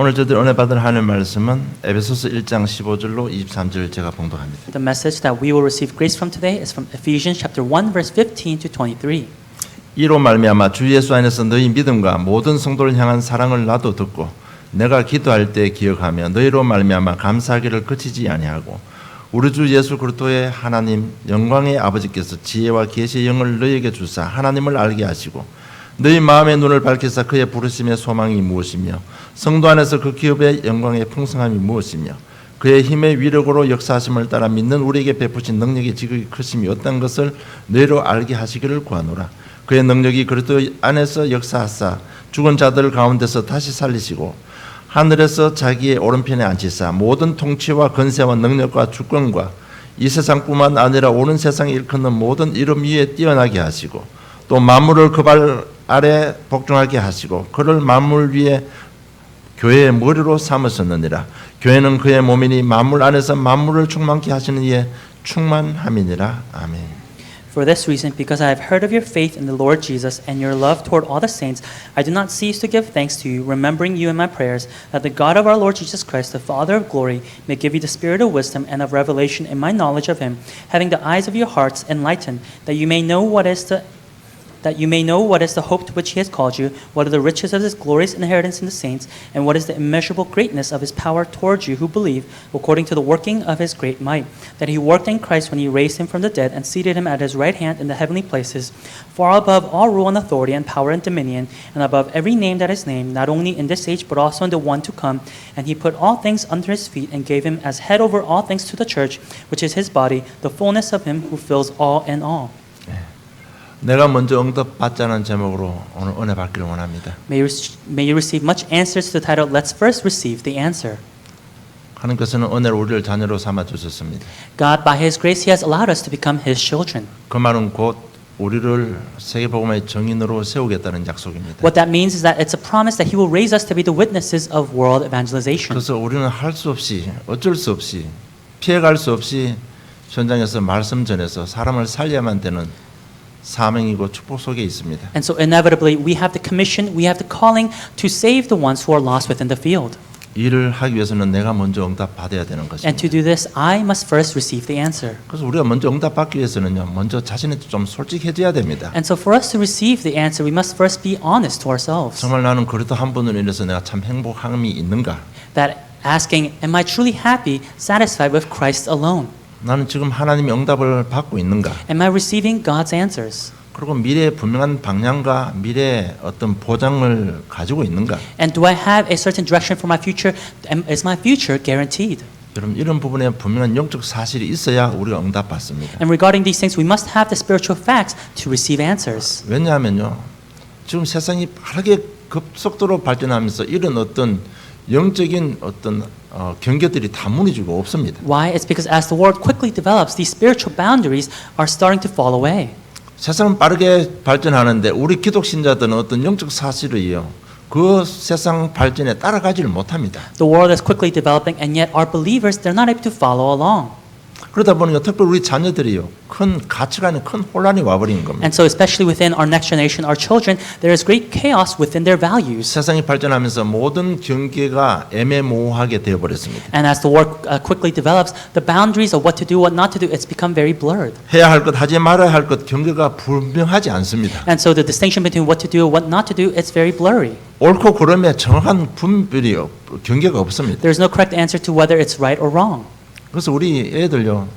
오늘 저들 은혜 받을 하나님의 말씀은 에베소서 1장 15절로 23절 제가 봉독합니다. The message that we will receive grace from today is from Ephesians chapter 1 verse 15 to 23. 이로 말미암아 주 예수 안에서 너희 믿음과 모든 성도를 향한 사랑을 나도 듣고 내가 기도할 때 기억하며 너희로 말미암아 감사하기를 그치지 아니하고 우리 주 예수 그리스도의 하나님 영광의 아버지께서 지혜와 계시의 영을 너희에게 주사 하나님을 알게 하시고 너희 마음의 눈을 밝히사 그의 부르심의 소망이 무엇이며 성도 안에서 그 기업의 영광의 풍성함이 무엇이며 그의 힘의 위력으로 역사하심을 따라 믿는 우리에게 베푸신 능력의 지극히 크심이 어떤 것을 너희로 알게 하시기를 구하노라. 그의 능력이 그리스도 안에서 역사하사 죽은 자들 가운데서 다시 살리시고 하늘에서 자기의 오른편에 앉히사 모든 통치와 권세와 능력과 주권과 이 세상뿐만 아니라 오는 세상에 일컫는 모든 이름 위에 뛰어나게 하시고 또 만물을 그 발 아래 복종하게 하시고 그를 만물 위에 교회의 머리로 삼으셨느니라. 교회는 그의 몸이니 만물 안에서 만물을 충만케 하시는 이의 충만함이니라. 아멘. For this reason, because I have heard of your faith in the Lord Jesus and your love toward all the saints, I do not cease to give thanks to you, remembering you in my prayers, that the God of our Lord Jesus Christ, the Father of glory, may give you the spirit of wisdom and of revelation in my knowledge of him, having the eyes of your hearts enlightened, that you may know what is the hope to which he has called you, what are the riches of his glorious inheritance in the saints, and what is the immeasurable greatness of his power towards you who believe, according to the working of his great might, that he worked in Christ when he raised him from the dead and seated him at his right hand in the heavenly places, far above all rule and authority and power and dominion, and above every name that is named, not only in this age but also in the one to come. And he put all things under his feet and gave him as head over all things to the church, which is his body, the fullness of him who fills all in all. 내가 먼저 응답받자는 제목으로 오늘 은혜 받기를 원합니다. May you receive much answers to the title, Let's First Receive the Answer. 하나님께서는 은혜를 우리를 자녀로 삼아 주셨습니다. God, by his grace, he has allowed us to become his children. 그 말은 곧 우리를 세계복음의 증인으로 세우겠다는 약속입니다. What that means is that it's a promise that he will raise us to be the witnesses of world evangelization. 그래서 우리는 할 수 없이 어쩔 수 없이 피해갈 수 없이 현장에서 말씀 전해서 사람을 살려야만 되는 사명이고 축복 속에 있습니다. And so inevitably we have the commission, we have the calling to save the ones who are lost within the field. 일을 하기 위해서는 내가 먼저 응답 받아야 되는 And 것입니다. to do this, I must first receive the answer. 그래서 우리가 먼저 응답 받기 위해서는요, 먼저 자신이 좀 솔직해져야 됩니다. And so for us to receive the answer, we must first be honest to ourselves. 정말 나는 그리스도 한 분으로 인해서 내가 참 행복함이 있는가? That asking, am I truly happy, satisfied with Christ alone? 나는 지금 하나님의 응답을 받고 있는가? Am I receiving God's answers? 그리고 미래의 분명한 방향과 미래의 어떤 보장을 가지고 있는가? And do I have a certain direction for my future? Is my future guaranteed? 여러분 이런 부분에 분명한 영적 사실이 있어야 우리가 응답 받습니다. And regarding these things, we must have the spiritual facts to receive answers. 왜냐하면요, 지금 세상이 빠르게 급속도로 발전하면서 이런 어떤 영적인 어떤 경계들이 다 무너지고 없습니다. Why? It's because as the world quickly develops, these spiritual boundaries are starting to fall away. 세상은 빠르게 발전하는데 우리 기독 신자들은 어떤 영적 사실이요, 그 세상 발전에 따라가지를 못합니다. The world is quickly developing, and yet our believers, they're not able to follow along. 그러다 보니까 특별히 우리 자녀들이요, 큰 가치관에 큰 혼란이 와버리는 겁니다. And so especially within our next generation, our children, there is great chaos within their values. 세상이 발전하면서 모든 경계가 애매모호하게 되어버렸습니다. And as the world quickly develops, the boundaries of what to do, what not to do, it's become very blurred. 해야 할 것, 하지 말아야 할 것 경계가 분명하지 않습니다. And so the distinction between what to do and what not to do, it's very blurry. 옳고 그름에 정확한 분별이 경계가 없습니다. There's no correct answer to whether it's right or wrong. 그래서 우리 애들요,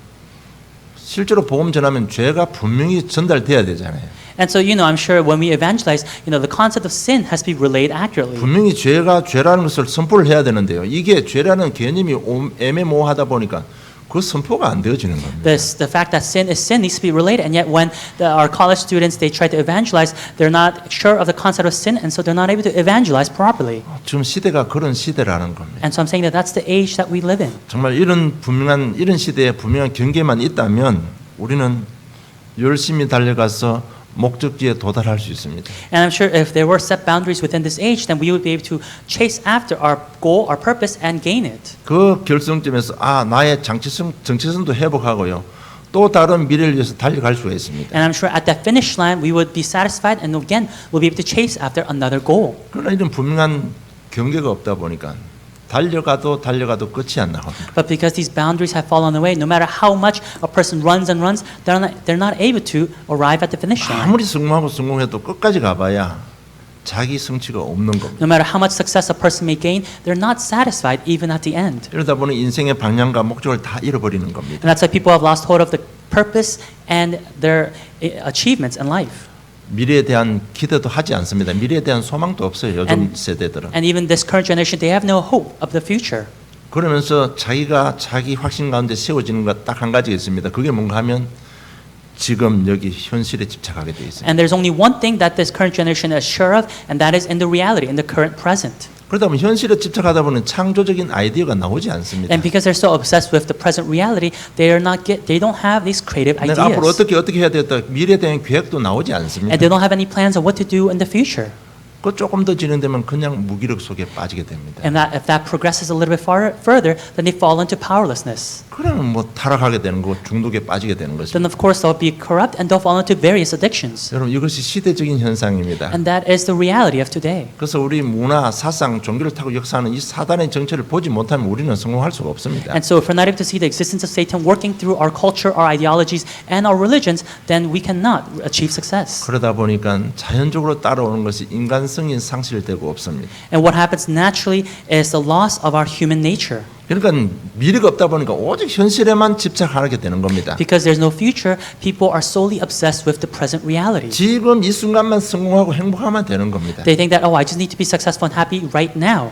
실제로 복음 전하면 죄가 분명히 전달돼야 되잖아요. And so, I'm sure when we evangelize, the concept of sin has to be relayed accurately. 분명히 죄가 죄라는 것을 선포를 해야 되는데요. 이게 죄라는 개념이 애매모호하다 보니까 그 선포가 안 되어지는 겁니다. The fact that sin is sin needs to be related, and yet when our college students they try to evangelize, they're not sure of the concept of sin, and so they're not able to evangelize properly. 지금 시대가 그런 시대라는 겁니다. And so I'm saying that that's the age that we live in. 정말 이런 시대에 분명한 경계만 있다면 우리는 열심히 달려가서 목적지에 도달할 수 있습니다. And I'm sure if there were set boundaries within this age, then we would be able to chase after our goal, our purpose, and gain it. 그 결승점에서 나의 정체성도 회복하고요, 또 다른 미래를 위해서 달려갈 수가 있습니다. And I'm sure at that finish line, we would be satisfied, and again, we'll be able to chase after another goal. 그러나 이런 분명한 경계가 없다 보니까 달려가도 끝이 안 나옵니다. But because these boundaries have fallen away, no matter how much a person runs and runs, they're not able to arrive at the finish line. 아무리 성공해도 끝까지 가봐야 자기 성취가 없는 겁니다. No matter how much success a person may gain, they're not satisfied even at the end. 이러다 보니 인생의 방향과 목적을 다 잃어버리는 겁니다. And that's why people have lost hold of the purpose and their achievements in life. 미래에 대한 기대도 하지 않습니다. 미래에 대한 소망도 없어요. 요즘 And- 세대들은. And even this current generation, they have no hope of the future. 그러면서 자기가 자기 확신 가운데 세워지는 것 딱 한 가지가 있습니다. 그게 뭔가 하면 지금 여기 현실에 집착하게 돼 있어요. And there's only one thing that this current generation is sure of, and that is in the reality, in the current present. 그러다 보면 현실에 집착하다 보면 창조적인 아이디어가 나오지 않습니다. And because they're so obsessed with the present reality, they don't have these creative 내가 앞으로 ideas. 어떻게 해야 되겠다 미래에 대한 계획도 나오지 않습니다. And they don't have any plans of what to do in the future. 그 조금 더 진행되면 그냥 무기력 속에 빠지게 됩니다. And that if that progresses a little bit further, then they fall into powerlessness. 그러면 뭐 타락하게 되는 거, 중독에 빠지게 되는 것입니다. Then of course they'll be corrupt and they'll fall into various addictions. 여러분 이것이 시대적인 현상입니다. And that is the reality of today. 그래서 우리 문화, 사상, 종교를 타고 역사하는 이 사단의 정체를 보지 못하면 우리는 성공할 수가 없습니다. And so if we're not able to see the existence of Satan working through our culture, our ideologies, and our religions, then we cannot achieve success. 그러다 보니까 자연적으로 따라오는 것이 인간성이 상실되고 없습니다. And what happens naturally is the loss of our human nature. 그러니까 미래가 없다 보니까 오직 현실에만 집착하게 되는 겁니다. Because there's no future, people are solely obsessed with the present reality. 지금 이 순간만 성공하고 행복하면 되는 겁니다. They think that, oh, I just need to be successful and happy right now.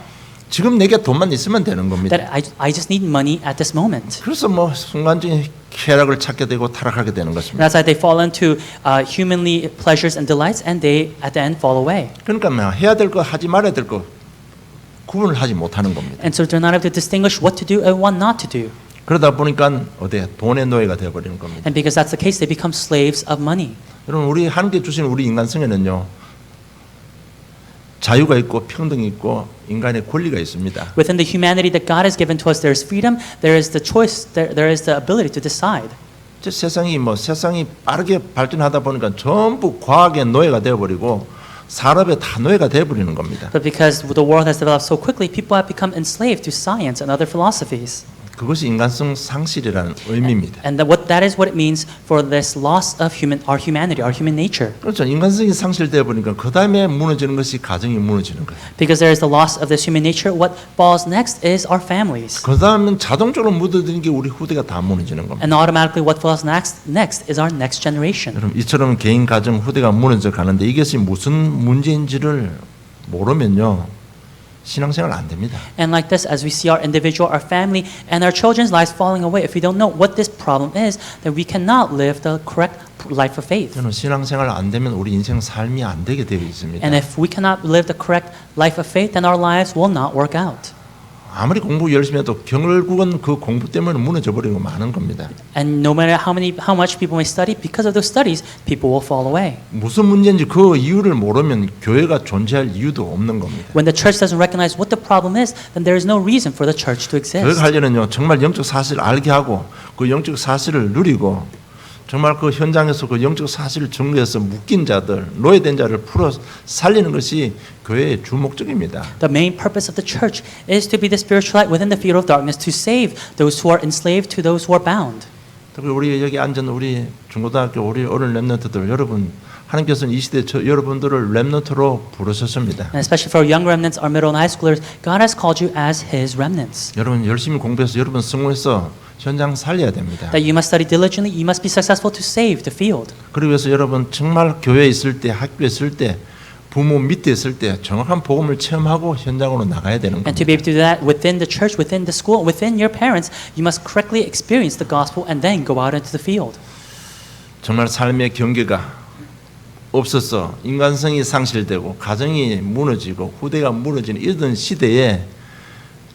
지금 내게 돈만 있으면 되는 겁니다. That I just need money at this moment. 그래서 뭐 순간적인 쾌락을 찾게 되고 타락하게 되는 And 것입니다. that's why they fall into humanly pleasures and delights, and they at the end fall away. 그러니까 뭐 해야 될 거 하지 말아야 될 거 구분을 하지 못하는 겁니다. And so they're not able to distinguish what to do and what not to do. 그러다 보니까 어디 돈의 노예가 되어버리는 겁니다. And because that's the case, they become slaves of money. 여러분 우리 하나님께 주신 우리 인간성에는요 자유가 있고 평등이 있고 인간의 권리가 있습니다. Within the humanity that God has given to us, there is freedom, there is the choice, there is the ability to decide. 세상이 빠르게 발전하다 보니까 전부 과학의 노예가 되어버리고 산업의 다 노예가 되어버리는 겁니다. But because the world has developed so quickly, people have become enslaved to science and other philosophies. 그것이 인간성 상실이라는 의미입니다. And that is what it means for this loss of our humanity, our human nature. 그렇죠. 인간성이 상실되어 버리니까 그 다음에 무너지는 것이 가정이 무너지는 거예요. Because there is the loss of this human nature, what falls next is our families. 그 다음엔 자동적으로 묻어드는 게 우리 후대가 다 무너지는 겁니다. And automatically what falls next is our next generation. 여러분 이처럼 개인 가정 후대가 무너져 가는데 이것이 무슨 문제인지를 모르면요. 신앙생활 안 됩니다. And like this, as we see our individual, our family, and our children's lives falling away, if we don't know what this problem is, then we cannot live the correct life of faith. 저는 신앙생활 안 되면 우리 인생 삶이 안 되게 되어 있습니다. And if we cannot live the correct life of faith, then our lives will not work out. 아무리 공부 열심히 해도 결국은 그 공부 때문에 무너져 버리고 마는 겁니다. And no matter how much people may study, because of those studies, people will fall away. 무슨 문제인지 그 이유를 모르면 교회가 존재할 이유도 없는 겁니다. When the church doesn't recognize what the problem is, then there is no reason for the church to exist. 교회가 하려면요 정말 영적 사실을 알게 하고 그 영적 사실을 누리고 정말 그 현장에서 그 영적 사실을 증거해서 묶인 자들, 노예된 자를 풀어 살리는 것이 교회의 주 목적입니다. The main purpose of the church is to be the spiritual light within the field of darkness, to save those who are enslaved to those who are bound. 특히 우리 여기 앉은 우리 중고등학교 우리 어린 렘넌트들 여러분 하나님께서는 이 시대 여러분들을 렘넌트로 부르셨습니다. And especially for our young remnants, our middle and high schoolers, God has called you as His remnants. 여러분 열심히 공부해서 여러분 성공해서 현장 살려야 됩니다. That you must study diligently, you must be successful to save the field. 그러기 위해서 여러분 정말 교회에 있을 때 학교에 있을 때 부모 밑에 있을 때 정확한 복음을 체험하고 현장으로 나가야 되는 And 겁니다. to be able to do that within the church, within the school, within your parents, you must correctly experience the gospel and then go out into the field. 정말 삶의 경계가 없어서 인간성이 상실되고 가정이 무너지고 후대가 무너지는 이런 시대에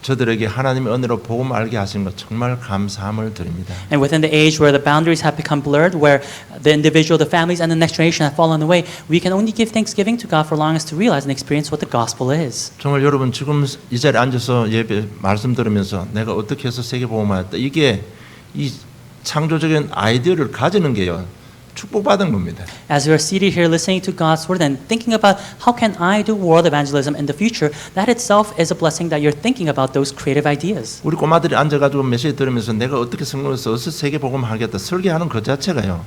저들에게 하나님의 은혜로 복음을 알게 하신 것 정말 감사함을 드립니다. And within the age where the boundaries have become blurred, where the individual, the families, and the next generation have fallen away, we can only give thanksgiving to God for allowing us to realize and experience what the gospel is. 정말 여러분 지금 이 자리에 앉아서 예배 말씀 들으면서 내가 어떻게 해서 세계 복음을 했다 이게 이 창조적인 아이디어를 가지는 게요 축복받은 겁니다. As we are seated here listening to God's word and thinking about how can I do world evangelism in the future, that itself is a blessing that you're thinking about those creative ideas. 우리 꼬마들이 앉아가지고 메시지 들으면서 내가 어떻게 성경을 써서 세계복음 하겠다 설계하는 그 자체가요.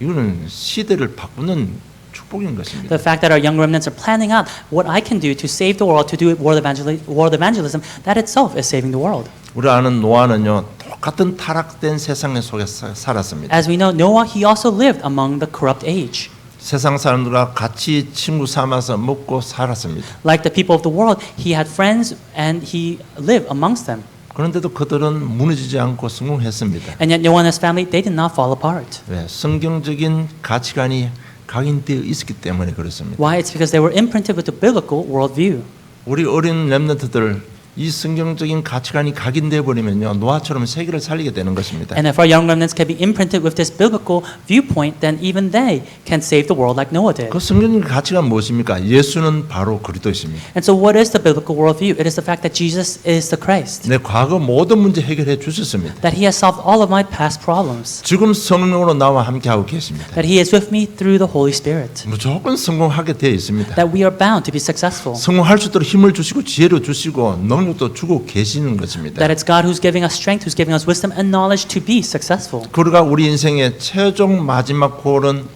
이거는 시대를 바꾸는 축복인 것입니다. The fact that our young remnants are planning out what I can do to save the world, to do world evangelism, that itself is saving the world. 우리 아는 노아는요 똑같은 타락된 세상 속에 살았습니다. As we know, Noah, he also lived among the corrupt age. 세상 사람들과 같이 친구 삼아서 먹고 살았습니다. Like the people of the world, he had friends and he lived amongst them. 그런데도 그들은 무너지지 않고 성공했습니다. And yet Noah and his family, they did not fall apart. 왜? 성경적인 가치관이 각인되어 있었기 때문에 그렇습니다. Why? It's because they were imprinted with the biblical worldview. 우리 어린 렘넌트들 이 성경적인 가치관이 각인되어 버리면요 노아처럼 세계를 살리게 되는 것입니다. And if our young remnants can be imprinted with this biblical viewpoint, then even they can save the world like Noah did. 그 성경적인 가치관 무엇입니까? 예수는 바로 그리스도이십니다. And so what is the biblical worldview? It is the fact that Jesus is the Christ. 내 과거 모든 문제 해결해 주셨습니다. That he has solved all of my past problems. 지금 성령으로 나와 함께하고 계십니다. That he is with me through the Holy Spirit. 무조건 성공하게 되어 있습니다. That we are bound to be successful. 성공할 수 있도록 힘을 주시고 지혜를 주시고 능력도 주고 계시는 것입니다. That it's God who's giving us strength, who's giving us wisdom and knowledge to be successful. 그러가 우리 인생의 최종 마지막 골은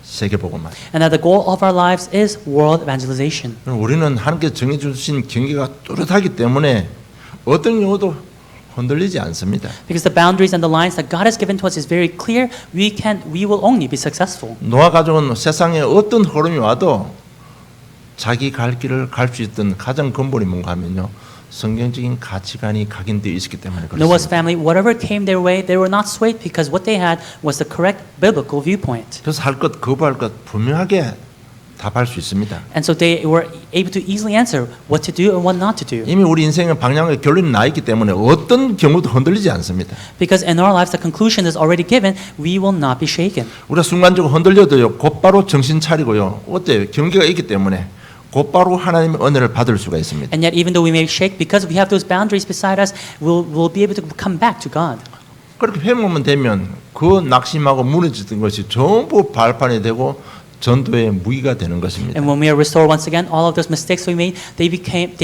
세계복음화. And that the goal of our lives is world evangelization. 우리는 하나님께 정해 주신 경계가 뚜렷하기 때문에 어떤 경우도 흔들리지 않습니다. Because the boundaries and the lines that God has given to us is very clear, we will only be successful. 노아 가족은 세상에 어떤 흐름이 와도 자기 갈 길을 갈 수 있던 가장 근본이 뭔가 하면요. 성경적인 가치관이 각인되어 있었기 때문에 Noah's 그렇습니다. family, whatever came their way, they were not swayed because what they had was the correct biblical viewpoint. 그래서 할 것, 거부할 것 분명하게 답할 수 있습니다. And so they were able to easily answer what to do and what not to do. 이미 우리 인생의 방향의 결론이 나 있기 때문에 어떤 경우도 흔들리지 않습니다. Because in our lives the conclusion is already given, we will not be shaken. 우리가 순간적으로 흔들려도요. 곧바로 정신 차리고요. 어때요? 경계가 있기 때문에 곧바로 하나님의 은혜를 받을 수가 있습니다. And yet even though we may shake, because we have those boundaries beside us, we'll be able to come back to God. 그렇게 회복만 되면 그 낙심하고 무너지던 것이 전부 발판이 되고 전도의 무기가 되는 것입니다. And when we are restored once again, all of those mistakes we made, they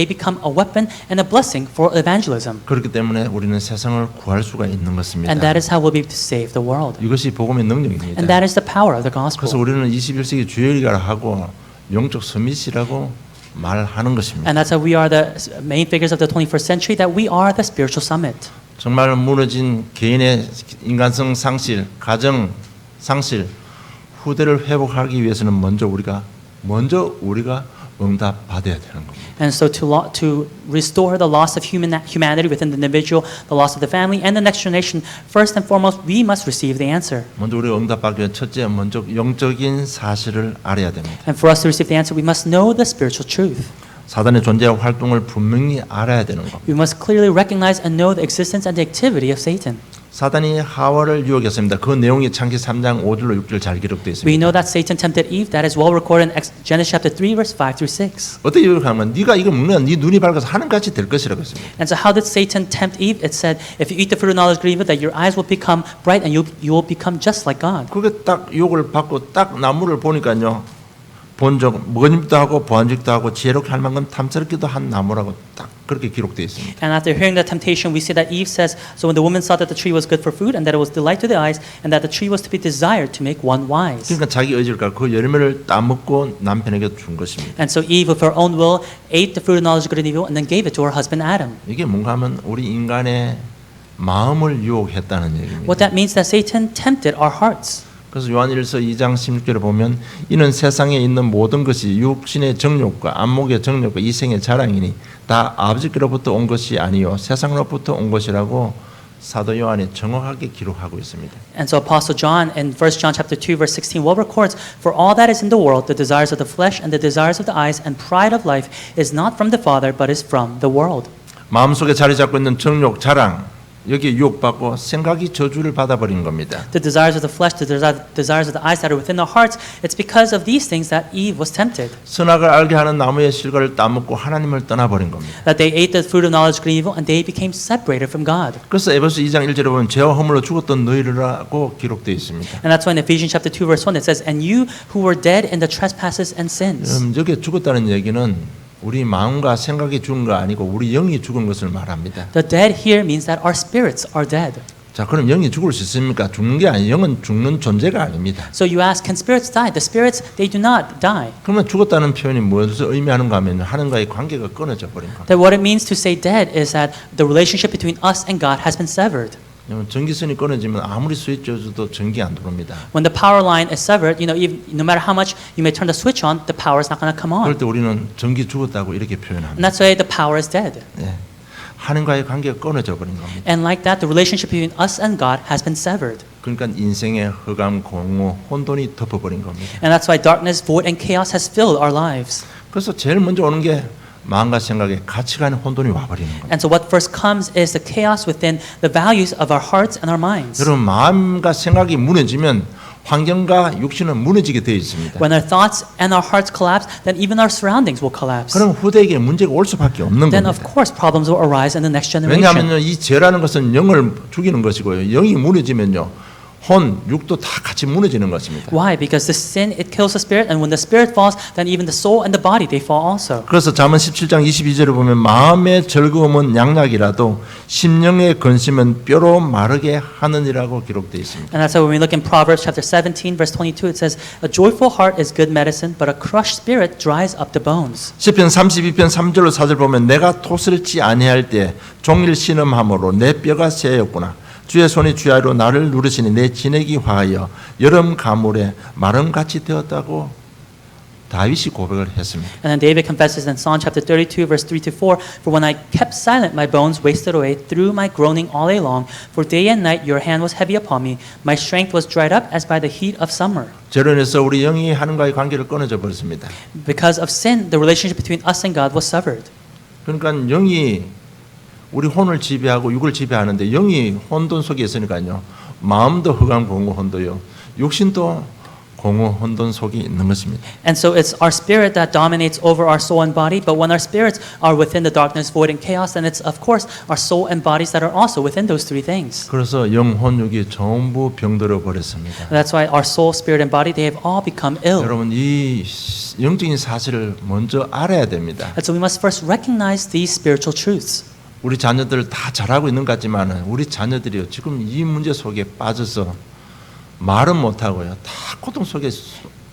become a weapon and a blessing for evangelism. 그렇기 때문에 우리는 세상을 구할 수가 있는 것입니다. And that is how we'll be able to save the world. 이것이 복음의 능력입니다. And that is the power of the 그래서 gospel. 우리는 21세기 주일이라 하고 영적 서밋이라고 말하는 것입니다. And that's how we are the main figures of the 21st century, that we are the spiritual summit. 정말 무너진 개인의 인간성 상실, 가정 상실, 후대를 회복하기 위해서는 먼저 우리가 응답 받아야 되는 겁니다. And so to restore the loss of humanity within the individual, the loss of the family, and the next generation, first and foremost, we must receive the answer. 먼저 우리가 응답받기 위해 첫째 먼저 영적인 사실을 알아야 됩니다. And for us to receive the answer, we must know the spiritual truth. 사단의 존재와 활동을 분명히 알아야 되는 겁니다. We must clearly recognize and know the existence and the activity of Satan. 사단이 하와를 유혹했습니다. 그 내용이 창세기 3장 5절로 6절 잘 기록되어 We 있습니다. know that Satan tempted Eve. That is well recorded in Genesis chapter 3, verse 5 through 6. 어떻게 유혹하면 네가 이거 먹으면 네 눈이 밝아서 하나님같이 될 것이라고 했습니다. And so how did Satan tempt Eve? It said, if you eat the fruit of knowledge of good and evil, that your eyes will become bright and you will become just like God. 그게 딱 유혹을 받고 딱 나무를 보니까요. 본적 먹은집도 하고 보안직도 하고 지혜롭게 할 만큼 탐스럽기도 한 나무라고 딱 그렇게 기록되어 있습니다. And after hearing the temptation, we see that Eve says, so when the woman saw that the tree was good for food and that it was delight to the eyes and that the tree was to be desired to make one wise. 그러니까 자기 의지를 가지고 그 열매를 따먹고 남편에게 준 것입니다. And so Eve, with her own will, ate the fruit of knowledge of good and evil and then gave it to her husband Adam. 이게 뭔가 하면 우리 인간의 마음을 유혹했다는 얘기입니다. What that means is that Satan tempted our hearts. 그래서 요한일서 2장 16절에 보면 이는 세상에 있는 모든 것이 육신의 정욕과 안목의 정욕과 이생의 자랑이니 다 아버지께로부터 온 것이 아니요 세상으로부터 온 것이라고 사도 요한이 정확하게 기록하고 있습니다. And so Apostle John in 1 John chapter 2 verse 16 well records, for all that is in the world, the desires of the flesh and the desires of the eyes and pride of life is not from the Father but is from the world. 마음속에 자리 잡고 있는 정욕, 자랑 여기에 유혹받고 생각이 저주를 받아버린 겁니다. The desires of the flesh, the desires of the eyes that are within the hearts, it's because of these things that Eve was tempted. 선악을 알게 하는 나무의 실과를 따먹고 하나님을 떠나버린 겁니다. That they ate the fruit of knowledge of good and evil and they became separated from God. 그래서 에베소 2장 1절에 보면 죄와 허물로 죽었던 너희라고 기록되어 있습니다. And that's why in Ephesians chapter 2 verse 1 it says, "And you who were dead in the trespasses and sins." 여기에 죽었다는 얘기는 우리 마음과 생각이 죽은 거 아니고 우리 영이 죽은 것을 말합니다. The dead here means that our spirits are dead. 자, 그럼 영이 죽을 수 있습니까? 죽는 게 아니에요. 영은 죽는 존재가 아닙니다. So you ask, can spirits die? The spirits, they do not die. 그러면 죽었다는 표현이 무엇을 의미하는가 하면 하나님과의 관계가 끊어져 버린 겁니다. That what it means to say dead is that the relationship between us and God has been severed. 전기선이 끊어지면 아무리 스위치 줘도 전기 안 들어옵니다. When the power line is severed, even, no matter how much you may turn the switch on, the power is not going to come 그럴 on. 때 우리는 전기 죽었다고 이렇게 And 표현합니다. that's why the power is dead. 네. 하나님과의 관계가 끊어져 버린 겁니다. And like that, the relationship between us and God has been severed. 그러니까 인생의 흑암, 공허, 혼돈이 덮어버린 겁니다. And that's why darkness, void, and chaos has filled our lives. 그래서 제일 먼저 오는 게 마음과 생각에 가치관의 혼돈이 와버리는 겁니다. And so what first comes is the chaos within the values of our hearts and our minds. 여러분 마음과 생각이 무너지면 환경과 육신은 무너지게 되어 있습니다. When our thoughts and our hearts collapse, then even our surroundings will collapse. 그럼 후대에게 문제가 올 수밖에 없는 Then of 겁니다. course problems will arise in the next generation. 왜냐하면 이 죄라는 것은 영을 죽이는 것이고요. 영이 무너지면요. 혼, 육도 다 같이 무너지는 것입니다. Why? Because the sin, it kills the spirit, and when the spirit falls, then even the soul and the body, they fall also. 그래서 잠언 17장 22절에 보면 마음의 즐거움은 양약이라도 심령의 근심은 뼈로 마르게 하느니라고 기록되어 있습니다. And that's why when we look in Proverbs chapter 17, verse 22, it says, "A joyful heart is good medicine, but a crushed spirit dries up the bones." 시편 32편 3절로 4절 보면 내가 토슬지 아니할 때 종일 신음함으로 내 뼈가 새였구나. 주의 손이 주야로 나를 누르시니 내 진액이 화하여 여름 가물에 마름같이 되었다고 다윗이 고백을 했습니다. And then David confesses in Psalm chapter 32, verse 3 to 4, "For when I kept silent, my bones wasted away through my groaning all day long. For day and night your hand was heavy upon me. My strength was dried up as by the heat of summer." 죄로 인해서 우리 영이 하나님과의 관계를 끊어져 버렸습니다. Because of sin, the relationship between us and God was severed. 그러니까 영이 우리 혼을 지배하고 육을 지배하는데 영이 혼돈 속에 있으니까요. 마음도 흑암 공허 혼도요. 육신도 공허 혼돈 속에 있는 것입니다. And so it's our spirit that dominates over our soul and body, but when our spirits are within the darkness, void, and chaos, then it's of course our soul and bodies that are also within those three things. 그래서 영, 혼, 육이 전부 병들어 버렸습니다. And that's why our soul, spirit, and body, they have all become ill. 여러분 이 영적인 사실을 먼저 알아야 됩니다. And so we must first recognize these spiritual truths. 우리 자녀들 다 잘하고 있는 것 같지만 우리 자녀들이요 지금 이 문제 속에 빠져서 말은 못하고요 다 고통 속에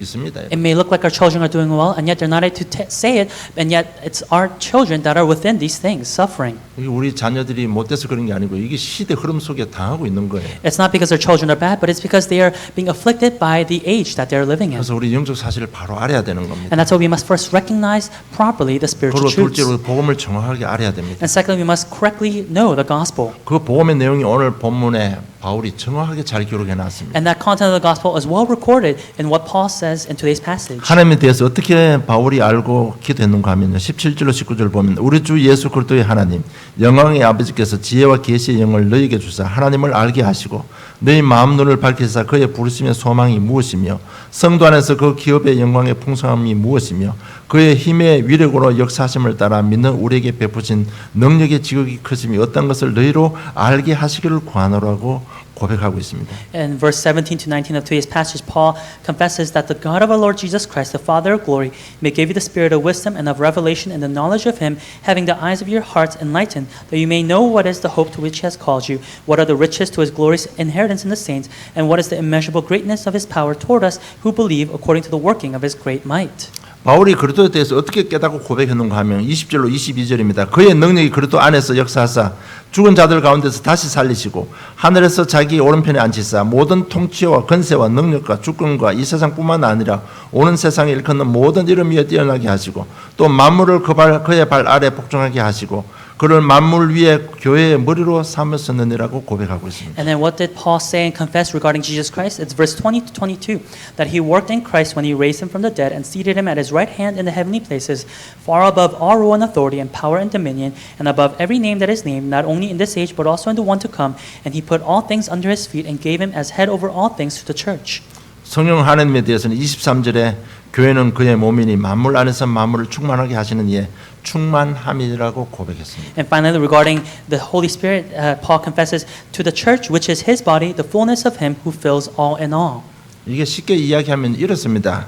있습니다. It may look like our children are doing well, and yet they're not able to say it, and yet it's our children that are within these things, suffering. 이게 우리 자녀들이 못돼서 그런 게 아니고 이게 시대 흐름 속에 당하고 있는 거예요. It's not because their children are bad, but it's because they are being afflicted by the age that they're living in. 그래서 우리 영적 사실을 바로 알아야 되는 겁니다. And that's why we must first recognize properly the spiritual 그리고 truths. 둘째로 복음을 정확하게 알아야 됩니다. And secondly, we must correctly know the gospel. 그 복음의 내용이 오늘 본문에 바울이 정확하게 잘 기록해 놨습니다. And that content of the gospel is well recorded in what Paul says in today's passage. 하나님에 대해서 어떻게 바울이 알고 기도했는가 하면요. 17절로 19절 보면 우리 주 예수 그리스도의 하나님 영광의 아버지께서 지혜와 계시의 영을 너희에게 주사 하나님을 알게 하시고 너희 마음 눈을 밝히사 그의 부르심의 소망이 무엇이며 성도 안에서 그 기업의 영광의 풍성함이 무엇이며 그의 힘의 위력으로 역사하심을 따라 믿는 우리에게 베푸신 능력의 지극히 크심이 어떤 것을 너희로 알게 하시기를 구하노라고 고백하고 있습니다. In verse 17 to 19 of today's passage, Paul confesses that the God of our Lord Jesus Christ, the Father of glory, may give you the spirit of wisdom and of revelation in the knowledge of Him, having the eyes of your hearts enlightened, that you may know what is the hope to which He has called you, what are the riches to His glorious inheritance in the saints, and what is the immeasurable greatness of His power toward us who believe according to the working of His great might. 바울이 그리스도에 대해서 어떻게 깨닫고 고백했는가 하면 20절로 22절입니다. 그의 능력이 그리스도 안에서 역사하사 죽은 자들 가운데서 다시 살리시고 하늘에서 자기 오른편에 앉히사 모든 통치와 권세와 능력과 주권과 이 세상뿐만 아니라 오는 세상에 일컫는 모든 이름 위에 뛰어나게 하시고 또 만물을 그의 발 아래 복종하게 하시고 그를 만물 위에 교회의 머리로 삼으셨느니라고 고백하고 있습니다. And then what did Paul say and confess regarding Jesus Christ? It's verse 20 to 22, that he worked in Christ when he raised him from the dead and seated him at his right hand in the heavenly places, far above all rule and authority and power and dominion, and above every name that is named, not only in this age but also in the one to come. And he put all things under his feet and gave him as head over all things to the church. 성령 하나님에 대해서는 23절에 교회는 그의 몸이니 만물 안에서 만물을 충만하게 하시는 이의 충만함이라고 고백했습니다. And finally, regarding the Holy Spirit, Paul confesses to the church, which is his body, the fullness of him who fills all in all. 이게 쉽게 이야기하면 이렇습니다.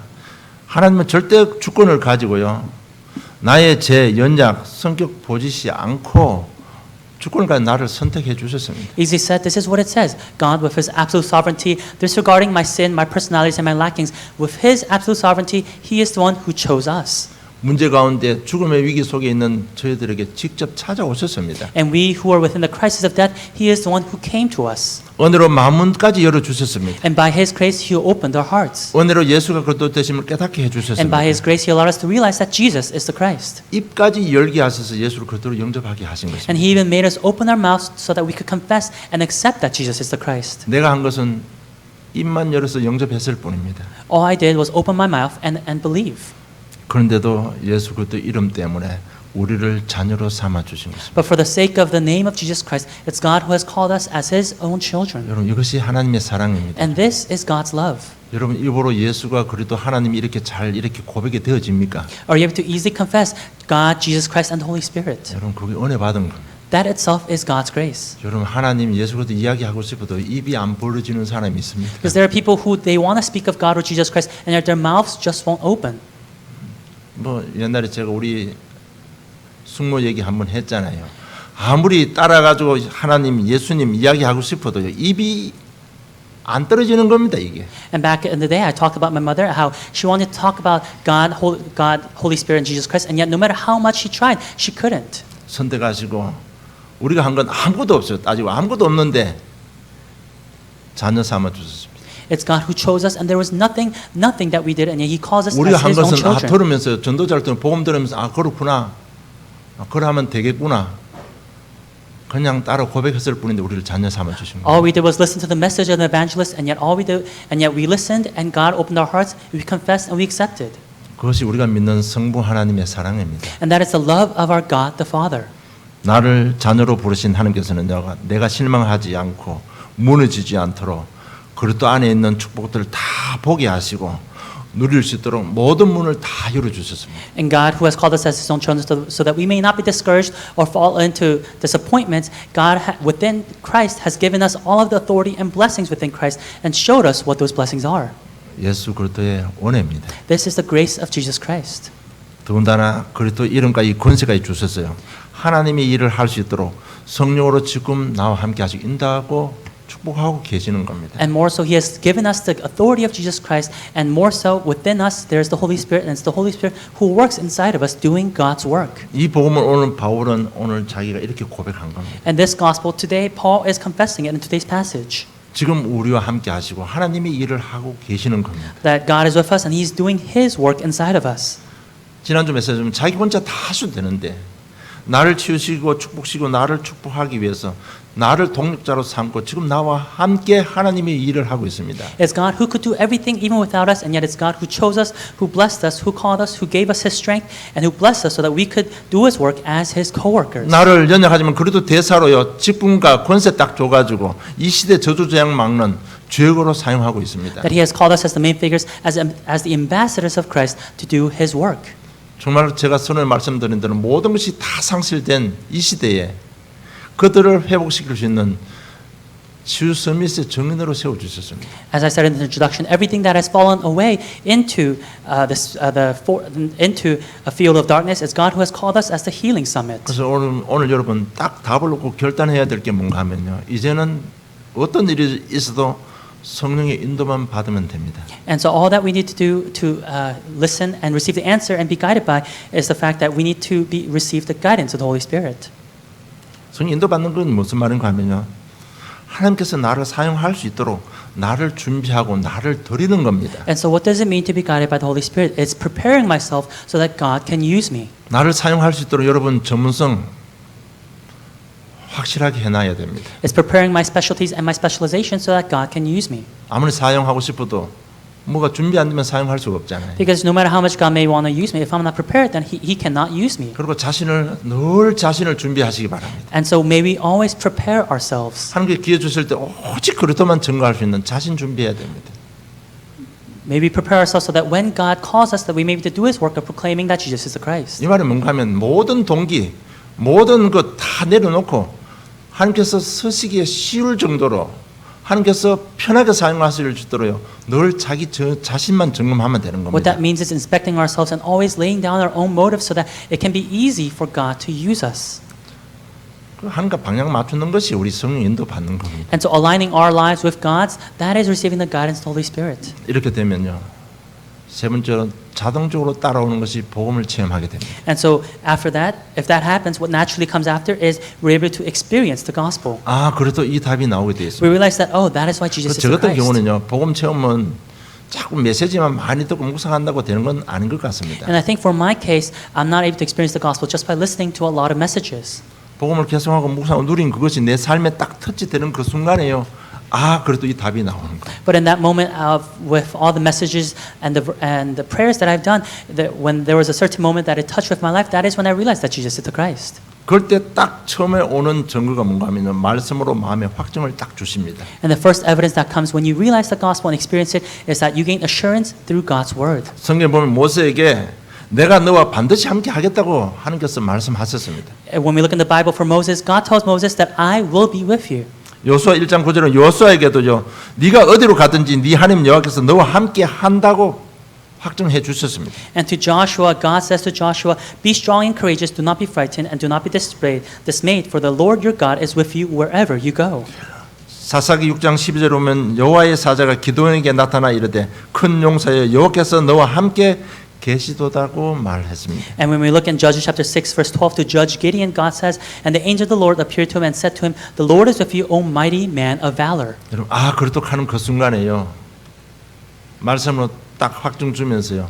하나님은 절대 주권을 가지고요. 나의 제 연약 성격 보지시 않고 주권을 가지고 나를 선택해 주셨습니다. Easy said, this is what it says. God, with his absolute sovereignty, disregarding my sin, my personalities, and my lackings, with his absolute sovereignty, he is the one who chose us. 문제 가운데 죽음의 위기 속에 있는 저희들에게 직접 찾아오셨습니다. And we who are within the crisis of death, he is the one who came to us. 은혜로 마음문까지 열어 주셨습니다. And by his grace, he opened our hearts. 은혜로 예수가 그리스도 되심을 깨닫게 해 And 주셨습니다. by his grace, he allowed us to realize that Jesus is the Christ. 입까지 열게 하셔서 예수를 그리스도로 영접하게 하신 And 것입니다. he even made us open our mouths so that we could confess and accept that Jesus is the Christ. 내가 한 것은 입만 열어서 영접했을 뿐입니다. All I did was open my mouth and believe. 그런데도 예수 그리스도 이름 때문에 우리를 자녀로 삼아 주신 것입니다. But for the sake of the name of Jesus Christ, it's God who has called us as his own children. 여러분 이것이 하나님의 사랑입니다. And this is God's love. 여러분 입으로 예수가 그리스도 하나님이 이렇게 잘 이렇게 고백이 되어집니까? Are you able to easily confess God, Jesus Christ, and the Holy Spirit? 여러분 그게 은혜 받은 겁니다. That itself is God's grace. 여러분 하나님 예수 그리스도 이야기하고 싶어도 입이 안 벌어지는 사람이 있습니다. Because there are people who they want to speak of God or Jesus Christ, and yet their mouths just won't open. 뭐 옛날에 제가 우리 숙모 얘기 한번 했잖아요. 아무리 따라가지고 하나님 예수님 이야기하고 싶어도요 입이 안 떨어지는 겁니다 이게. And back in the day, I talked about my mother, how she wanted to talk about God, Holy Spirit, and Jesus Christ, and yet no matter how much she tried, she couldn't. 선택하시고 우리가 한 건 아무것도 없어요. 따지고 아무것도 없는데 자녀 삼아 주셨습니다. It's God who chose us, and there was nothing that we did, and yet He calls us 우리가 as 한 His own 것은 children. 들으면서 전도자를 들으면 복음 들으면서 그렇구나. 그러면 되겠구나. 그냥 따라 고백했을 뿐인데 우리를 자녀 삼아 주신 거예요. All we did was listen to the message of the evangelist, and yet we listened, and God opened our hearts, we confessed, and we accepted. 그것이 우리가 믿는 성부 하나님의 사랑입니다. And that is the love of our God the Father. 나를 자녀로 부르신 하나님께서는 내가 실망하지 않고 무너지지 않도록 그리스도 안에 있는 축복들을 다 보게 하시고 누릴 수 있도록 모든 문을 다 열어 주셨습니다. And God, who has called us as His own children, so that we may not be discouraged or fall into disappointments, God within Christ has given us all of the authority and blessings within Christ, and showed us what those blessings are. 예수 그리스도의 은혜입니다. This is the grace of Jesus Christ. 더군다나 그리스도 이름과 이 권세까지 주셨어요. 하나님이 일을 할 수 있도록 성령으로 지금 나와 함께 하시고 인도하고 축복하고 계시는 겁니다. And more so, He has given us the authority of Jesus Christ, and more so within us, there's the Holy Spirit, and it's the Holy Spirit who works inside of us, doing God's work. 이 복음을 오늘 바울은 오늘 자기가 이렇게 고백한 겁니다. And this gospel today, Paul is confessing it in today's passage. 지금 우리와 함께 하시고 하나님이 일을 하고 계시는 겁니다. That God is with us, and He's doing His work inside of us. 지난주 메시지는 자기 혼자 다 하셔도 되는데 나를 치우시고 축복시고 나를 축복하기 위해서 나를 동력자로 삼고 지금 나와 함께 하나님이 일을 하고 있습니다. It's God who could do everything even without us, and yet it's God who chose us, who blessed us, who called us, who gave us His strength, and who blessed us so that we could do His work as His co-workers. 나를 연약하지만 그래도 대사로요 직분과 권세 딱 줘가지고 이 시대 저주재앙 막는 죄고로 사용하고 있습니다. That He has called us as the main figures, as the ambassadors of Christ to do His work. 정말 제가 선을 말씀드린 대로 모든 것이 다 상실된 이 시대에 그들을 회복시킬 수 있는 주 서밋의 정인으로 세워주셨습니다. As I said in the introduction, everything that has fallen away into into a field of darkness is God who has called us as the healing summit. 그래서 오늘 여러분 딱 답을 놓고 결단해야 될 게 뭔가 하면요. 이제는 어떤 일이 있어도 성령의 인도만 받으면 됩니다. And so all that we need to do to listen and receive the answer and be guided by is the fact that we need to receive the guidance of the Holy Spirit. 성령 인도 받는 건 무슨 말인가 하면요. 하나님께서 나를 사용할 수 있도록 나를 준비하고 나를 드리는 겁니다. And so what does it mean to be guided by the Holy Spirit? It's preparing myself so that God can use me. 나를 사용할 수 있도록 여러분 전문성 확실하게 해놔야 됩니다. It's preparing my specialties and my specialization so that God can use me. 아무리 사용하고 싶어도 뭐가 준비 안 되면 사용할 수가 없잖아요. Because no matter how much God may want to use me, if I'm not prepared, then He cannot use me. 그리고 늘 자신을 준비하시기 바랍니다. And so may we always prepare ourselves. 하나님께 기회 주실 때 오직 그리스도만 증거할 수 있는 자신 준비해야 됩니다. May we prepare ourselves so that when God calls us, that we may be able to do His work of proclaiming that Jesus is the Christ. 이 말이 뭔가 하면 모든 동기, 모든 것 다 내려놓고 하나님께서 서시기에 쉬울 정도로 하나님께서 편하게 사용하실 주도록요. 늘 자기 자신만 점검하면 되는 What 겁니다. that means is inspecting ourselves and always laying down our own motives so that it can be easy for God to use us. 하나님과 방향 맞추는 것이 우리 성령 인도 받는 겁니다. And so aligning our lives with God's, that is receiving the guidance of the Holy Spirit. 이렇게 되면요. 세 번째로 자동적으로 따라오는 것이 복음을 체험하게 됩니다. And so after that, if that happens, what naturally comes after is we're able to experience the gospel. 아, 그래도 이 답이 나오게 돼 We 있습니다. realize that, oh, that is why Jesus is 저 the 같은 Christ. 경우는요. 복음 체험은 자꾸 메시지만 많이 듣고 묵상한다고 되는 건 아닌 것 같습니다. And I think for my case, I'm not able to experience the gospel just by listening to a lot of messages. 복음을 계속하고 묵상하고 누린 그것이 내 삶에 딱 터치되는 그 순간에요. 아, 그래도 이 답이 나오는 거예요. But in that moment, with all the messages and the prayers that I've done, when there was a certain moment that it touched with my life, that is when I realized that Jesus is the Christ. 그럴 때 딱 처음에 오는 증거가 뭔가 하면 말씀으로 마음에 확정을 딱 주십니다. And the first evidence that comes when you realize the gospel and experience it is that you gain assurance through God's word. 성경에 보면 모세에게 내가 너와 반드시 함께 하겠다고 하나님께서 말씀하셨습니다. When we look in the Bible for Moses, God tells Moses that I will be with you. 요수아 1장 9절은 요수아에게도요. 네가 어디로 가든지 네 하나님 여호와께서 너와 함께 한다고 확정해 주셨습니다. And to Joshua, God says to Joshua, be strong and courageous, do not be frightened and do not be dismayed, for the Lord your God is with you wherever you go. 사사기 6장 12절에 보면 여호와의 사자가 기도원에게 나타나 이르되 큰 용사여 여호와께서 너와 함께 계시도다고 말했습니다. And when we look in Judges chapter 6 verse 12 to Judge Gideon, God says, and the angel of the Lord appeared to him and said to him, the Lord is with you, O mighty man of valor. 여러분, 아, 그래도 가는 그 순간에요. 말씀으로 딱 확정 주면서요.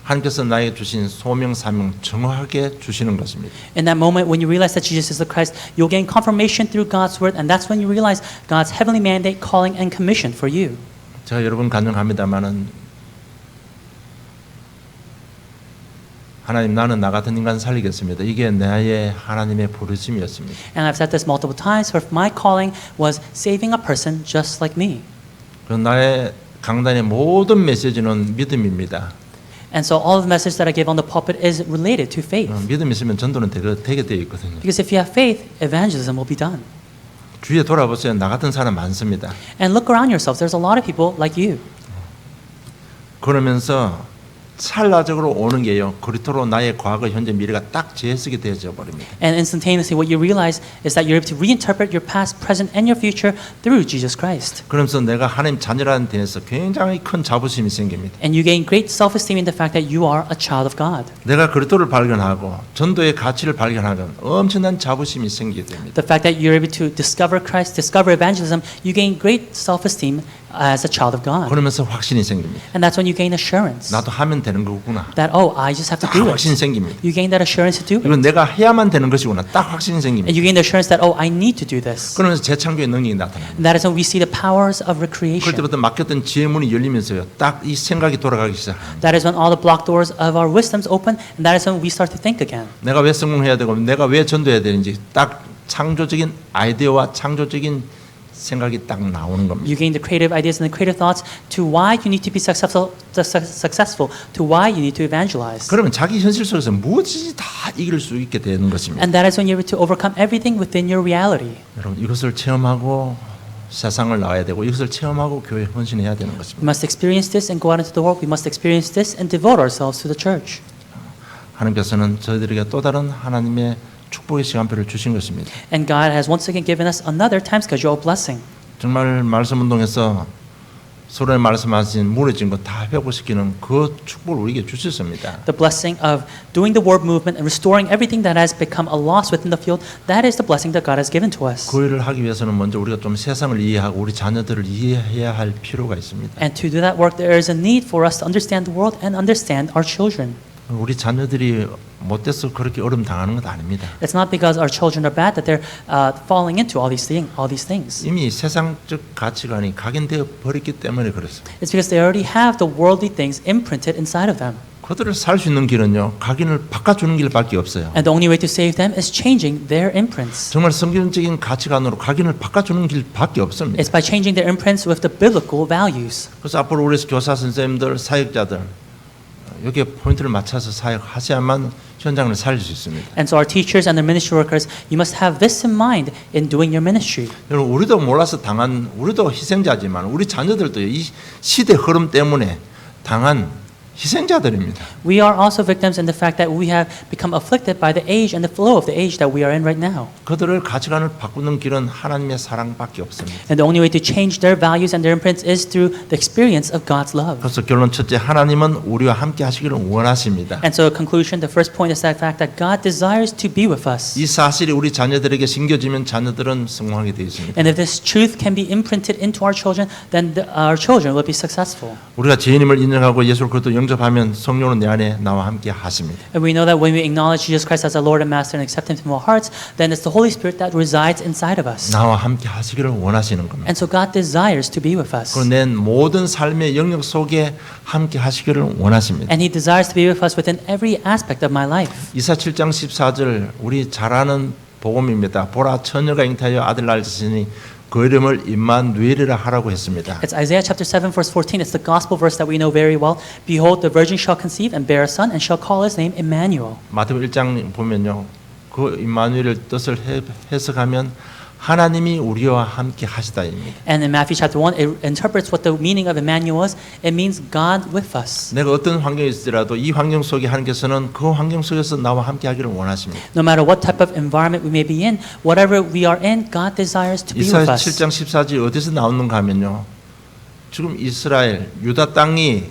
하나님께서 나에게 주신 소명 사명 정확하게 주시는 것입니다. In that moment when you realize that Jesus is the Christ, you'll gain confirmation through God's word, and that's when you realize God's heavenly mandate, calling, and commission for you. 제가 여러분 간증합니다마는 하나님 나는 나 같은 인간 살리겠습니다. 이게 나의 하나님의 부르심이었습니다. And I've said this multiple times, for my calling was saving a person just like me. 그 나의 강단의 모든 메시지는 믿음입니다. And so all of the message that I give on the pulpit is related to faith. 믿음 있으면 전도는 되게 되어 있거든요. Because if you have faith, evangelism will be done. 주위에 돌아보세요. 나 같은 사람 많습니다. And look around yourselves. There's a lot of people like you. 그러면서 찰나적으로 오는 게요. 그리스도로 나의 과거, 현재, 미래가 딱 재해석이 되어져 버립니다. And instantaneously what you realize is that you're able to reinterpret your past, present, and your future through Jesus Christ. 그러면서 내가 하나님 자녀라는 데에서 굉장히 큰 자부심이 생깁니다. And you gain great self-esteem in the fact that you are a child of God. 내가 그리스도를 발견하고 전도의 가치를 발견하면 엄청난 자부심이 생기게 됩니다. The fact that you're able to discover Christ, discover evangelism, you gain great self-esteem as a child of God. 그러면서 확신이 생깁니다. And that's when you gain assurance 나도 하면 되는 거구나. that, oh, I just have to 딱 do 확신이 it. 생깁니다. You gain that assurance to do it. 이건 내가 해야만 되는 것이구나. 딱 확신이 생깁니다. And you gain the assurance that, oh, I need to do this. 그러면서 재창조의 능력이 나타납니다. And that is when we see the powers of 그럴 recreation. 때부터 막혔던 지혜 문이 열리면서요. 딱 이 생각이 돌아가기 시작합니다. That is when all the blocked doors of our wisdoms open, and that is when we start to think again. 내가 왜 성공해야 되고 내가 왜 전도해야 되는지 딱 창조적인 아이디어와 창조적인 생각이 딱 나오는 겁니다. You gain the creative ideas and the creative thoughts to why you need to be successful, to why you need to evangelize. 그러면 자기 현실 속에서 무엇이든지 다 이길 수 있게 되는 것입니다. And that is when you're able to overcome everything within your reality. 여러분 이것을 체험하고 세상을 나와야 되고 이것을 체험하고 교회에 헌신해야 되는 We 것입니다. must experience this and go out into the world. We must experience this and devote ourselves to the church. 하나님께서는 저희들에게 또 다른 하나님의 축복의 시간표를 주신 것입니다. And God has once again given us another time schedule of blessing. 정말 말씀 운동에서 서로의 말씀하신 무너진 것 다 회복시키는 그 축복을 우리에게 주셨습니다. The blessing of doing the word movement and restoring everything that has become a loss within the field, that is the blessing that God has given to us. 그 일을 하기 위해서는 먼저 우리가 좀 세상을 이해하고 우리 자녀들을 이해해야 할 필요가 있습니다. And to do that work, there is a need for us to understand the world and understand our children. 우리 자녀들이 못돼서 그렇게 어려움 당하는 것 아닙니다. It's not because our children are bad that they're falling into all these things. 이미 세상적 가치관이 각인되어 버렸기 때문에 그렇습니다. It's because they already have the worldly things imprinted inside of them. 그들을 살 수 있는 길은요, 각인을 바꿔주는 길밖에 없어요. And the only way to save them is changing their imprints. 정말 성경적인 가치관으로 각인을 바꿔주는 길밖에 없습니다. It's by changing their imprints with the biblical values. 그래서 앞으로 우리 교사 선생님들, 사역자들 여기에 포인트를 맞춰서 사역하셔야만 현장을 살릴 수 있습니다. And so our teachers and their ministry workers, you must have this in mind in doing your ministry. 여러분, 우리도 몰라서 당한, 우리도 희생자지만 우리 자녀들도 이 시대 흐름 때문에 당한 희생자들입니다. We are also victims in the fact that we have become afflicted by the age and the flow of the age that we are in right now. 그들을 가치관을 바꾸는 길은 하나님의 사랑밖에 없습니다. And the only way to change their values and their imprints is through the experience of God's love. 그래서 결론 첫째, 하나님은 우리와 함께 하시기를 원하십니다. And so a conclusion, the first point is that fact that God desires to be with us. 이 사실이 우리 자녀들에게 심겨지면 자녀들은 성공하게 되어 있습니다. And if this truth can be imprinted into our children, then our children will be successful. 우리가 죄인임을 인정하고 예수를 그리스도 영접하면 성령은 내 안에 나와 함께 하십니다. And we know that when we acknowledge Jesus Christ as our Lord and Master and accept Him into our hearts, then it's the Holy Spirit that resides inside of us. 나와 함께 하시기를 원하시는 겁니다. And so God desires to be with us. 그리고 내 모든 삶의 영역 속에 함께 하시기를 원하십니다. And He desires to be with us within every aspect of my life. 이사 7장 14절 우리 잘 아는 복음입니다. 보라 처녀가 잉태하여 아들 낳을 것이니 그 이름을 임마누엘이라 하라고 했습니다. It's Isaiah chapter 7 verse 14. It's the gospel verse that we know very well. Behold, the virgin shall conceive and bear a son and shall call his name Emmanuel. 마태복음 1장 보면요. 그 임마누엘의 뜻을 해석하면 하나님이 우리와 함께 하시다입니다. And in Matthew chapter 1, it interprets what the meaning of Emmanuel is. It means God with us. 내가 어떤 환경에 있을지라도 이 환경 속에 하나님께서는 그 환경 속에서 나와 함께 하기를 원하십니다. No matter what type of environment we may be in, whatever we are in, God desires to be with 이사야 us. 7장 14절 어디서 나오는가 하면요. 지금 이스라엘 유다 땅이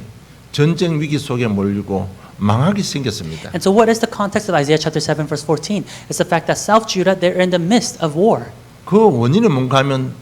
전쟁 위기 속에 몰리고 망하게 생겼습니다. And so what is the context of Isaiah chapter 7 verse 14? It's the fact that South Judah, they're in the midst of war. 그 원인은 뭔가 하면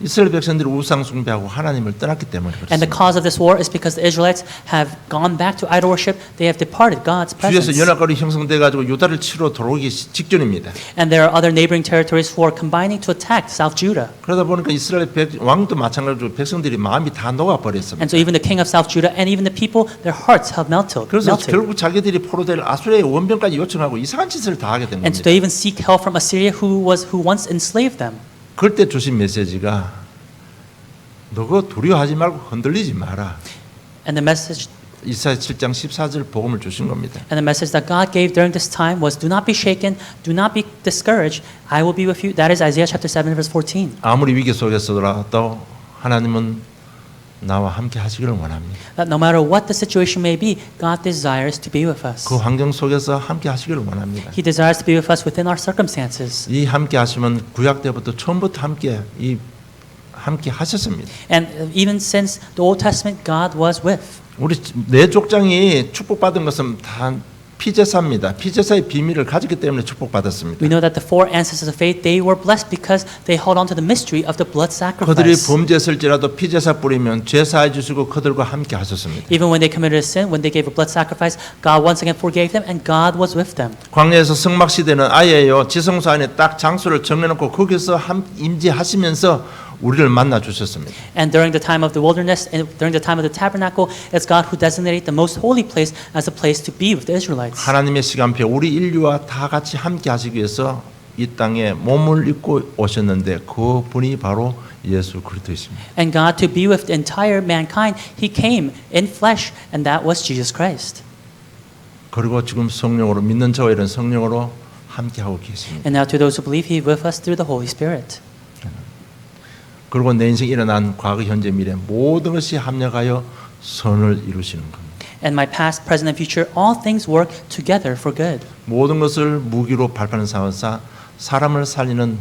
이스라엘 백성들이 우상 숭배하고 하나님을 떠났기 때문에 And the 그렇습니다. cause of this war is because the Israelites have gone back to idol worship. They have departed God's 주에서 presence. 연합군이 형성돼 가지고 유다를 치러 들어오기 직전입니다. And there are other neighboring territories who are combining to attack South Judah. 그러다 보니까 이스라엘 왕도 마찬가지로 백성들이 마음이 다 녹아 버렸습니다. And so even the king of South Judah and even the people, their hearts have melted. 그래서 결국 자기들이 포로될 아수르의 원병까지 요청하고 이상한 짓을 다 하게 된 And so 겁니다. they even seek help from Assyria who once enslaved them. 그럴 때 주신 메시지가 너가 두려워하지 말고 흔들리지 마라. And the message 이사야 7장 14절 복음을 주신 겁니다. And the message that God gave during this time was, do not be shaken, do not be discouraged, I will be with you. That is Isaiah chapter 7 verse 14. 아무리 위기 속에서라도 하나님은 나와 함께 하시기를 원합니다. That no matter what the situation may be, God desires to be with us. 그 환경 속에서 함께 하시기를 원합니다. He desires to be with us within our circumstances. 이 함께 하시면 구약 때부터 처음부터 함께 하셨습니다. And even since the Old Testament, God was with. 우리 내 족장이 축복받은 것은 다 피제사입니다. 피제사의 비밀을 가졌기 때문에 축복받았습니다. We know that the four ancestors of faith, they were blessed because they held on to the mystery of the blood 그들이 sacrifice. 범죄했을지라도 피제사 뿌리면 죄 사해 주시고 그들과 함께 하셨습니다. Even when they committed a sin, when they gave a blood sacrifice, God once again forgave them and God was with them. 광야에서 성막 시대는 아예요. 지성소 안에 딱 장소를 정해놓고 거기서 임재하시면서 우리를 만나 주셨습니다. And during the time of the wilderness and during the time of the tabernacle, it's God who designated the most holy place as a place to be with the Israelites. 하나님의 시간표 우리 인류와 다 같이 함께 하시기 위해서 이 땅에 몸을 입고 오셨는데 그 분이 바로 예수 그리스도이십니다. And God to be with the entire mankind, He came in flesh, and that was Jesus Christ. 그리고 지금 성령으로 믿는 저와 이런 성령으로 함께 하고 계십니다. And now to those who believe, He is with us through the Holy Spirit. 그리고 내 인생에 일어난 과거, 현재, 미래 모든 것이 합력하여 선을 이루시는 겁니다. And my past, present, and future, all things work together for good. 모든 것을 무기로 발판을 삼아서 사람을 살리는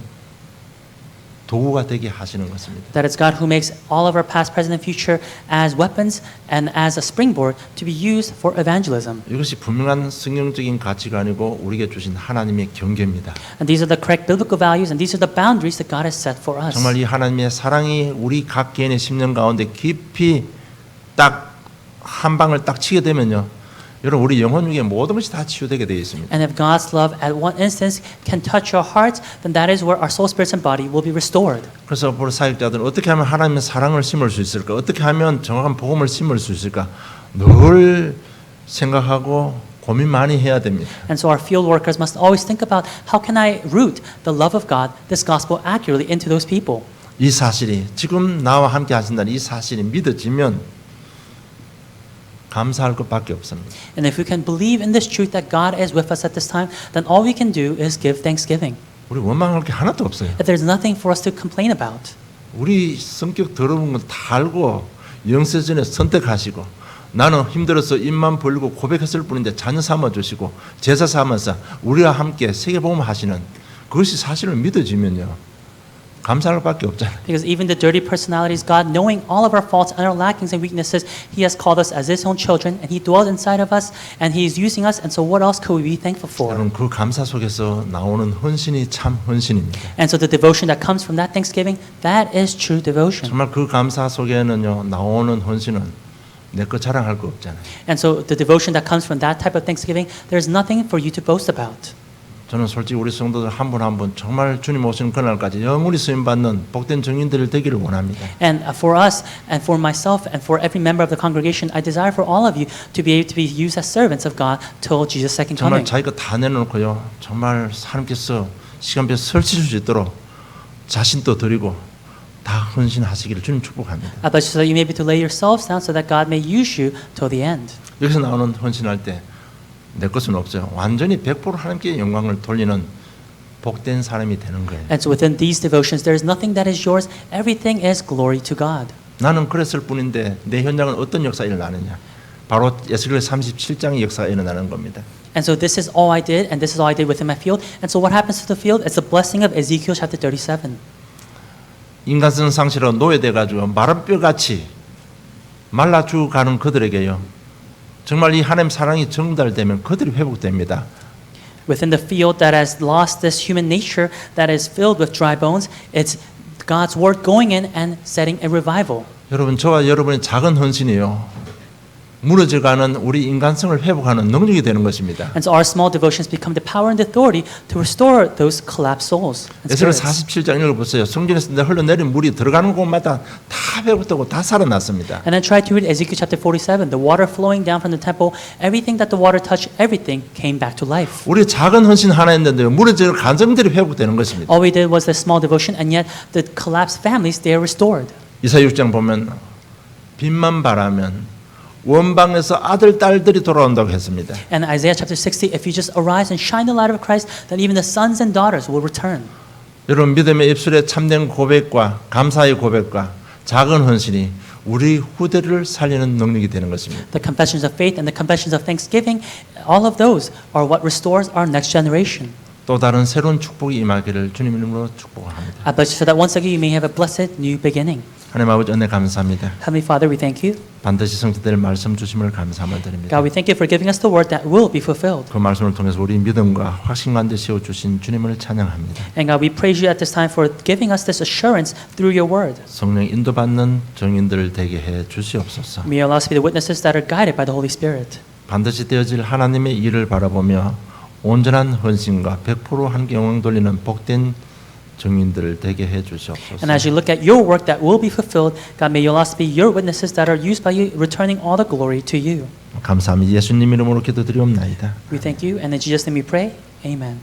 도구가 되게 하시는 것입니다. That it's God who makes all of our past, present, and future as weapons and as a springboard to be used for evangelism. 이것이 분명한 성경적인 가치관이고 우리에게 주신 하나님의 경계입니다. And these are the correct biblical values, and these are the boundaries that God has set for us. 정말 이 하나님의 사랑이 우리 각 개인의 심령 가운데 깊이 딱 한 방을 딱 치게 되면요, 여러분 우리 영혼 중에 모든 것이 다 치유되게 되어 있습니다. And if God's love at one instance can touch your hearts, then that is where our soul, spirit, and body will be restored. 그래서 우리 사역자들은 어떻게 하면 하나님의 사랑을 심을 수 있을까? 어떻게 하면 정확한 복음을 심을 수 있을까? 늘 생각하고 고민 많이 해야 됩니다. And so our field workers must always think about how can I root the love of God, this gospel accurately into those people. 이 사실이 지금 나와 함께 하신다는 이 사실이 믿어지면 감사할 것밖에 없습니다. And if we can believe in this truth that God is with us at this time, then all we can do is give thanksgiving. 우리 원망할 게 하나도 없어요. That there's nothing for us to complain about. 우리 성격 더러운 건 다 알고 영세전에 선택하시고 나는 힘들어서 입만 벌리고 고백했을 뿐인데 자녀 삼아주시고 제사 삼아서 우리와 함께 세계복음 하시는 그것이 사실을 믿어지면요. 감사할 밖에 없잖아요. Because even the dirty personalities, God, knowing all of our faults and our lackings and weaknesses, He has called us as His own children, and He dwells inside of us, and He is using us. And so, what else could we be thankful for? 여러분 그 감사 속에서 나오는 헌신이 참 헌신입니다. And so, the devotion that comes from that thanksgiving, that is true devotion. 정말 그 감사 속에는요 나오는 헌신은 내 거 자랑할 거 없잖아요. And so, the devotion that comes from that type of thanksgiving, there is nothing for you to boast about. 저는 솔직히 우리 성도들 한 분 한 분 정말 주님 오시는 그날까지 영원히 쓰임 받는 복된 증인들을 되기를 원합니다. And for us, and for myself, and for every member of the congregation, I desire for all of you to be able to be used as servants of God till Jesus' second 정말 coming. 자기가 다 내놓고요. 정말 하나님께서 시간표에 설치할 수 있도록 자신도 드리고 다 헌신하시기를 주님 축복합니다. I bless you so that you may be to lay yourselves down so that God may use you till the end. 여기서 나오는 헌신할 때 내 것은 없어요. 완전히 100% 하나님께 영광을 돌리는 복된 사람이 되는 거예요. And so within these devotions, there is nothing that is yours. Everything is glory to God. 나는 그랬을 뿐인데 내 현장은 어떤 역사가 일어나느냐? 바로 에스겔 37장의 역사가 일어나는 겁니다. And so this is all I did, and this is all I did within my field. And so what happens to the field? It's the blessing of Ezekiel chapter 37. 인간성 상실로 노예돼 가지고 마른 뼈같이 말라 죽어가는 그들에게요. 정말 이 하나님 사랑이 정달되면 그들이 회복됩니다. Within the field that has lost this human nature, that is filled with dry bones, it's God's word going in and setting a revival. 여러분 저와 여러분의 작은 헌신이요. 무너져가는 우리 인간성을 회복하는 능력이 되는 것입니다. And so our small devotions become the power and the authority to restore those collapsed souls. and 에스겔 spirits. 47장 읽어보세요. 성전에서 흘러내린 물이 들어가는 곳마다 다 회복되고 다 살아났습니다. And then try to read Ezekiel chapter 47. The water flowing down from the temple, everything that the water touched, everything came back to life. 우리 작은 헌신 하나 했는데 무너질 가정들이 회복되는 것입니다. All we did was the small devotion, and yet the collapsed families, they are restored. 이사야 6장 보면 빛만 바라면 원방에서 아들 딸들이 돌아온다고 했습니다. And Isaiah chapter 60, if you just arise and shine the light of Christ, then even the sons and daughters will return. 여러분 믿음의 입술에 참된 고백과 감사의 고백과 작은 헌신이 우리 후대를 살리는 능력이 되는 것입니다. The confessions of faith and the confessions of thanksgiving, all of those are what restores our next generation. 또 다른 새로운 축복이 임하기를 주님 이름으로 축복합니다. I bless you so that once again you may have a blessed new beginning. 하나님 아버지 은혜 감사합니다. Heavenly Father, we thank you. 반드시 성취될 말씀 주심을 감사함을 드립니다. God, we thank you for giving us the word that will be fulfilled. 그 말씀을 통해서 우리 믿음과 확신 가운데 세워주신 주님을 찬양합니다. And God, we praise you at this time for giving us this assurance through your word. 성령 인도받는 정인들 되게 해 주시옵소서. May you allow us to be the witnesses that are guided by the Holy Spirit. 반드시 되어질 하나님의 일을 바라보며 온전한 헌신과 100% 함께 영광 돌리는 복된 증인들 되게 해 주시옵소서. And as you look at your work that will be fulfilled, God, may you allow us to be your witnesses that are used by you, returning all the glory to you. 감사합니다. 예수님 이름으로 기도드리옵나이다. We thank you, and in Jesus' name we pray. Amen.